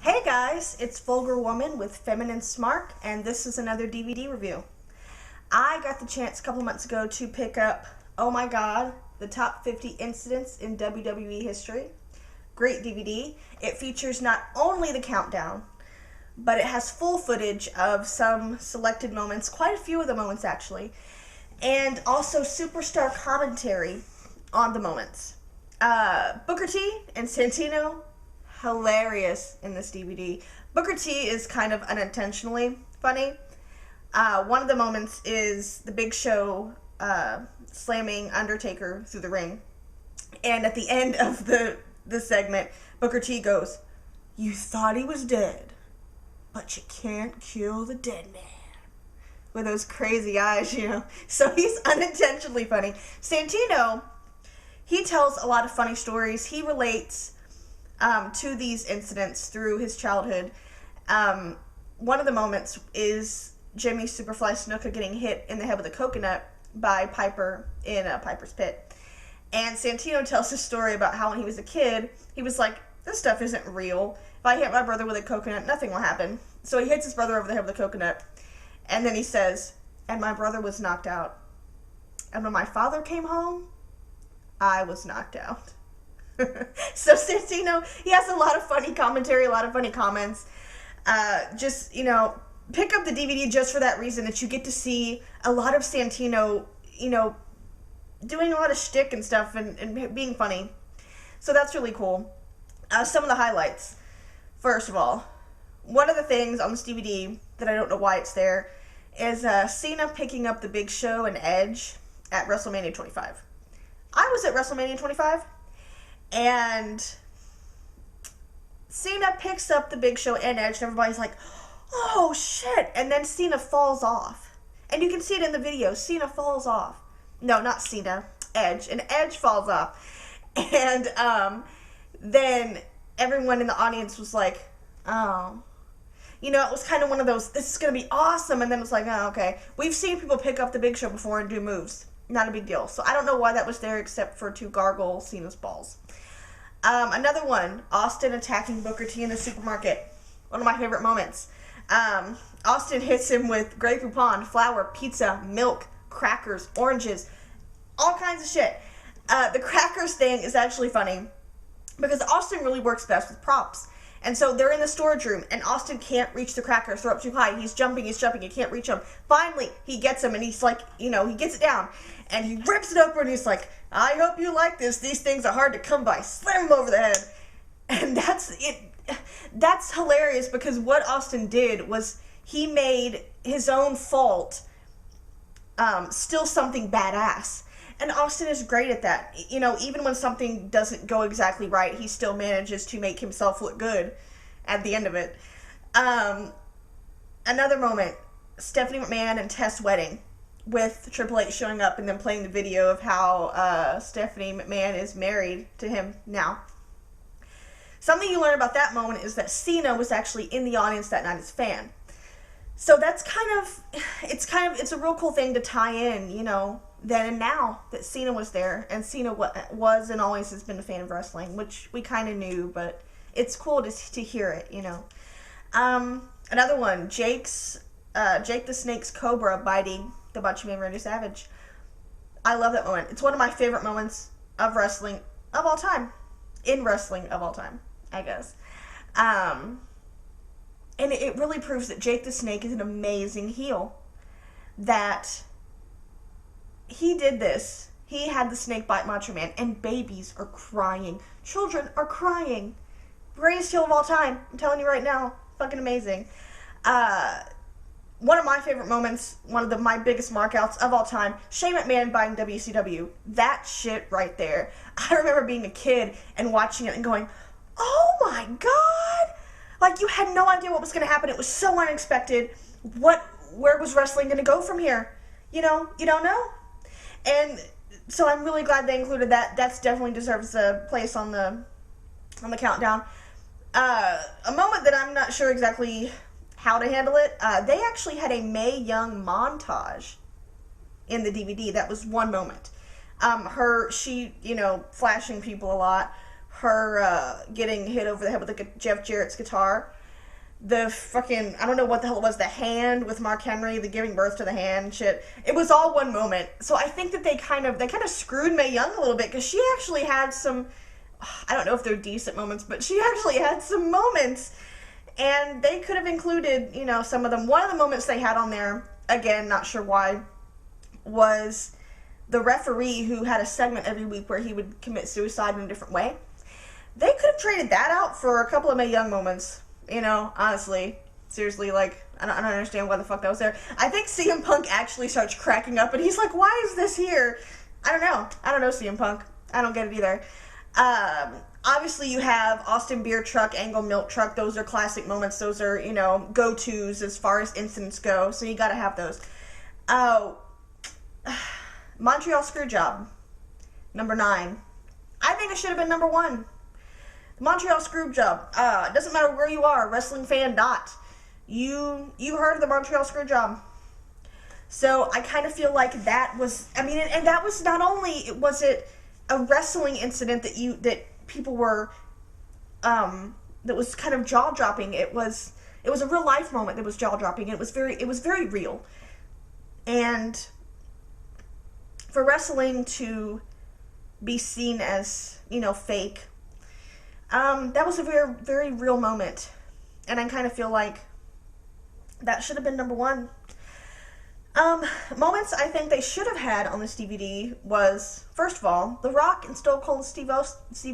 Hey guys, it's Vulgar Woman with Feminine Smart, and this is another DVD review. I got the chance a couple months ago to pick up, oh my god, the top 50 incidents in WWE history. Great DVD. It features not only the countdown, but it has full footage of some selected moments, quite a few of the moments actually, and also superstar commentary on the moments. Booker T and Santino, hilarious in this DVD. Booker T is kind of unintentionally funny. One of the moments is the Big Show slamming Undertaker through the ring. And at the end of the segment, Booker T goes, "You thought he was dead, but you can't kill the dead man." With those crazy eyes, you know. So he's unintentionally funny. Santino, he tells a lot of funny stories. He relates to these incidents through his childhood. One of the moments is Jimmy Superfly Snuka getting hit in the head with a coconut by Piper in Piper's Pit. And Santino tells his story about how when he was a kid, he was like, this stuff isn't real. If I hit my brother with a coconut, nothing will happen. So he hits his brother over the head with a coconut. And then he says, and my brother was knocked out. And when my father came home, I was knocked out. So Santino, he has a lot of funny commentary, a lot of funny comments. Just, pick up the DVD just for that reason, that you get to see a lot of Santino, doing a lot of shtick and stuff and being funny. So that's really cool. Some of the highlights. First of all, one of the things on this DVD that I don't know why it's there is Cena picking up the Big Show and Edge at WrestleMania 25. I was at WrestleMania 25. And Cena picks up the Big Show and Edge, and everybody's like, oh shit, and then Cena falls off. And you can see it in the video, Cena falls off. No, not Cena, Edge. And Edge falls off. And then everyone in the audience was like, oh. It was kind of one of those, this is going to be awesome, and then it's like, oh, okay. We've seen people pick up the Big Show before and do moves. Not a big deal. So I don't know why that was there except for to gargle Cena's balls. Another one, Austin attacking Booker T in the supermarket. One of my favorite moments. Austin hits him with Grey Poupon, flour, pizza, milk, crackers, oranges, all kinds of shit. The crackers thing is actually funny because Austin really works best with props. And so they're in the storage room, and Austin can't reach the crackers. They're up too high. He's jumping, he can't reach them. Finally, he gets them, and he's like, he gets it down. And he rips it open, and he's like, I hope you like this. These things are hard to come by. Slam him over the head. And that's it. That's hilarious because what Austin did was he made his own fault still something badass. And Austin is great at that. Even when something doesn't go exactly right, he still manages to make himself look good at the end of it. Another moment, Stephanie McMahon and Tess wedding, with Triple H showing up and then playing the video of how Stephanie McMahon is married to him now. Something you learn about that moment is that Cena was actually in the audience that night as a fan. So that's it's a real cool thing to tie in, then and now that Cena was there, and Cena was and always has been a fan of wrestling, which we kind of knew, but it's cool to hear it, Another one, Jake the Snake's Cobra biting the Macho Man Randy Savage. I love that moment. It's one of my favorite moments of wrestling of all time. In wrestling of all time, I guess. And it really proves that Jake the Snake is an amazing heel. That he did this. He had the snake bite Macho Man, and babies are crying. Children are crying. Greatest heel of all time. I'm telling you right now. Fucking amazing. One of my favorite moments, one of my biggest markouts of all time, Shane McMahon buying WCW. That shit right there. I remember being a kid and watching it and going, oh my god! Like, you had no idea what was going to happen. It was so unexpected. Where was wrestling going to go from here? You don't know? And so I'm really glad they included that. That definitely deserves a place on the countdown. A moment that I'm not sure exactly how to handle it. They actually had a Mae Young montage in the DVD. That was one moment. She flashing people a lot. her getting hit over the head with like Jeff Jarrett's guitar. The fucking, I don't know what the hell it was, the hand with Mark Henry, the giving birth to the hand shit. It was all one moment. So I think that they kind of screwed Mae Young a little bit, because she actually had some, I don't know if they're decent moments, but she actually had some moments. And they could have included, you know, some of them. One of the moments they had on there, again, not sure why, was the referee who had a segment every week where he would commit suicide in a different way. They could have traded that out for a couple of Mae Young moments. You know, honestly, seriously, like, I don't understand why the fuck that was there. I think CM Punk actually starts cracking up, and he's like, why is this here? I don't know, CM Punk. I don't get it either. Obviously, you have Austin Beer Truck, Angle Milk Truck. Those are classic moments. Those are, you know, go-tos as far as incidents go, so you gotta have those. Montreal Screwjob, number 9. I think it should have been number 1. Montreal Screwjob. It doesn't matter where you are, wrestling fan, not. You heard of the Montreal Screwjob. So I kind of feel like that was, I mean, and that was not only was it a wrestling incident that people were, that was kind of jaw dropping. It was a real life moment that was jaw dropping. It was very real. And for wrestling to be seen as, you know, fake, that was a very, very real moment. And I kind of feel like that should have been number 1. Moments I think they should have had on this DVD was, first of all, The Rock and Stone Cold Steve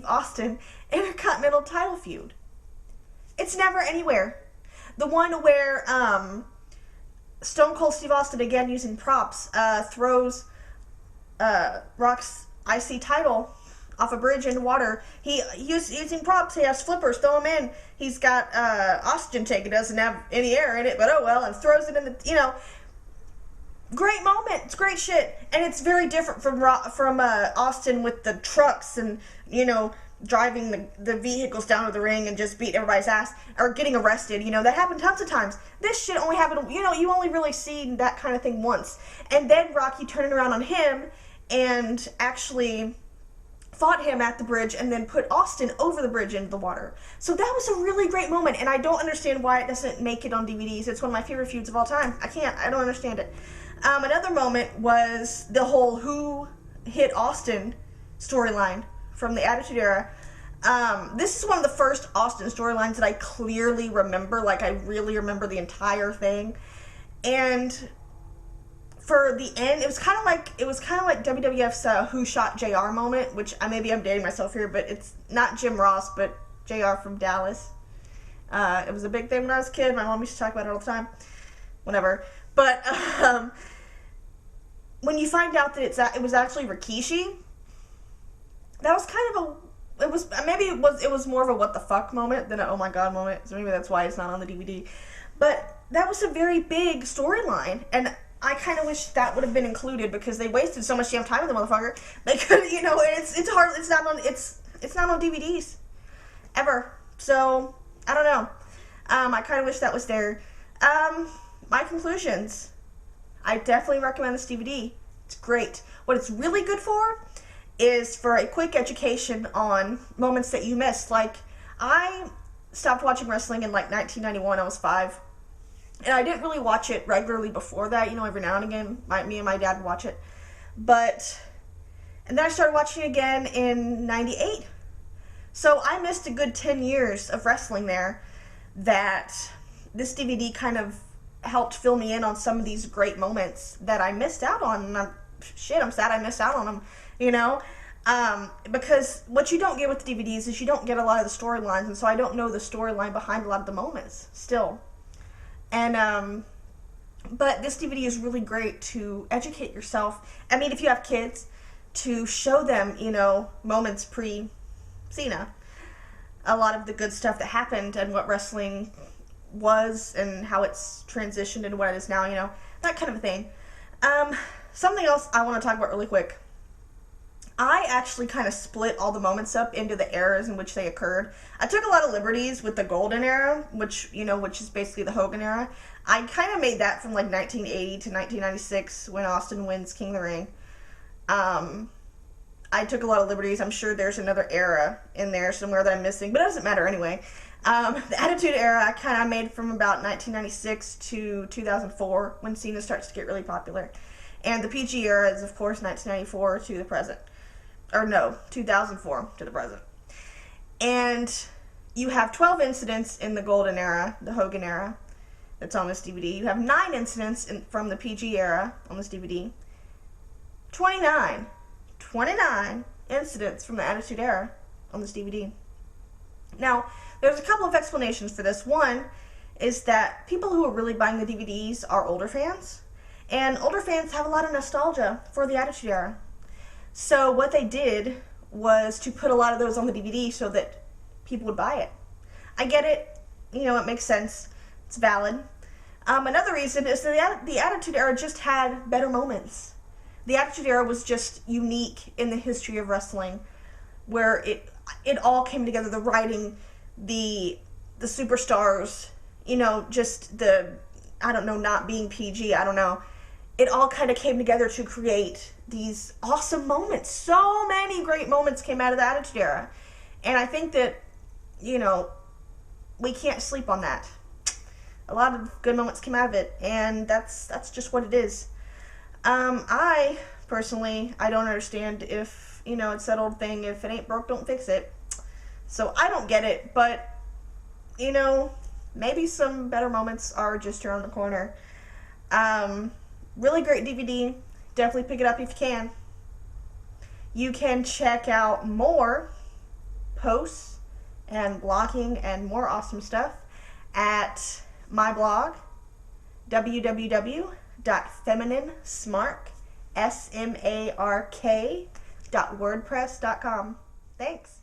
Austin Intercontinental title feud. It's never anywhere. The one where Stone Cold Steve Austin, again using props, throws Rock's IC title off a bridge into water. He's using props. He has flippers. Throw him in. He's got oxygen tank. It doesn't have any air in it, but oh well, and throws it in the, you know. Great moment. It's great shit. And it's very different from Austin with the trucks and, you know, driving the vehicles down to the ring and just beating everybody's ass or getting arrested. You know, that happened tons of times. This shit only happened, you know, you only really see that kind of thing once. And then Rocky turning around on him and actually fought him at the bridge and then put Austin over the bridge into the water. So that was a really great moment, and I don't understand why it doesn't make it on DVDs. It's one of my favorite feuds of all time. I don't understand it. Another moment was the whole who hit Austin storyline from the Attitude Era. This is one of the first Austin storylines that I clearly remember. Like, I really remember the entire thing. And for the end, it was kind of like WWF's Who Shot JR moment, which maybe I'm dating myself here, but it's not Jim Ross, but JR from Dallas. It was a big thing when I was a kid. My mom used to talk about it all the time. Whatever. But when you find out that it was actually Rikishi, that was kind of it was more of a what the fuck moment than an oh my god moment. So maybe that's why it's not on the DVD. But that was a very big storyline, and I kind of wish that would have been included because they wasted so much damn time with the motherfucker. They could, you know, it's hard. It's not on DVDs ever. So I don't know. I kind of wish that was there. My conclusions. I definitely recommend this DVD. It's great. What it's really good for is for a quick education on moments that you missed. Like, I stopped watching wrestling in like 1991. I was 5. And I didn't really watch it regularly before that. You know, every now and again, me and my dad would watch it. And then I started watching it again in 98. So I missed a good 10 years of wrestling there that this DVD kind of helped fill me in on some of these great moments that I missed out on. And I'm sad I missed out on them, you know? Because what you don't get with the DVDs is you don't get a lot of the storylines, and so I don't know the storyline behind a lot of the moments still. And, but this DVD is really great to educate yourself. I mean, if you have kids, to show them, you know, moments pre-Cena. A lot of the good stuff that happened and what wrestling was and how it's transitioned into what it is now, you know, that kind of a thing. Something else I want to talk about really quick. I actually kind of split all the moments up into the eras in which they occurred. I took a lot of liberties with the Golden Era, which is basically the Hogan era. I kind of made that from like 1980 to 1996 when Austin wins King of the Ring. I I took a lot of liberties. I'm sure there's another era in there somewhere that I'm missing, but it doesn't matter anyway. The Attitude Era I kind of made from about 1996 to 2004 when Cena starts to get really popular. And the PG Era is, of course, 1994 to the present. Or no, 2004 to the present. And you have 12 incidents in the Golden Era, the Hogan Era, that's on this DVD. You have 9 incidents from the PG Era on this DVD. 29 incidents from the Attitude Era on this DVD. Now, there's a couple of explanations for this. One is that people who are really buying the DVDs are older fans, and older fans have a lot of nostalgia for the Attitude Era. So what they did was to put a lot of those on the DVD so that people would buy it. I get it. It makes sense. It's valid. Another reason is that the Attitude Era just had better moments. The Attitude Era was just unique in the history of wrestling, where it all came together. The writing, the superstars, just not being PG, I don't know. It all kind of came together to create these awesome moments. So many great moments came out of the Attitude Era. And I think that, we can't sleep on that. A lot of good moments came out of it, and that's just what it is. I personally, I don't understand if, it's that old thing, if it ain't broke, don't fix it. So I don't get it, but, maybe some better moments are just around the corner. Really great DVD. Definitely pick it up if you can. You can check out more posts and blogging and more awesome stuff at my blog, www.femininesmark.wordpress.com. Thanks.